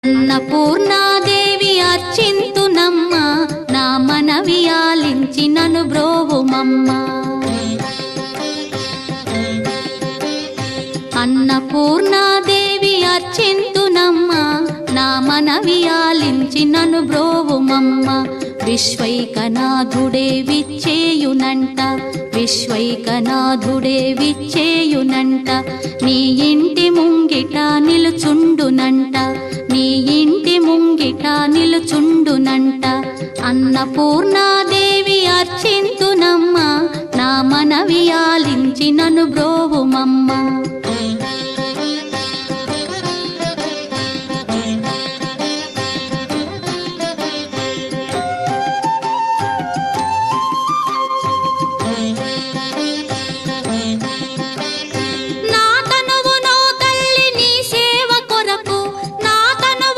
అన్నపూర్ణాదేవి అర్చింతునమ్మ, నా మనవి ఆలించి నను బ్రోవుమమ్మ. అన్నపూర్ణాదేవి అర్చింతునమ్మ, నా మనవి ఆలించి నను బ్రోవుమమ్మ. విశ్వైకనాథుడే విచ్చేయునంట, విశ్వైకనాథుడే విచ్చేయునంట. నీ ఇంటి ముంగిట నిలుచుండునంట, నీ ఇంటి ముంగిట నిలుచుండునంట. అన్నపూర్ణాదేవి అర్చింతునమ్మ, నా మనవి ఆలించి నను బ్రోవుమమ్మ.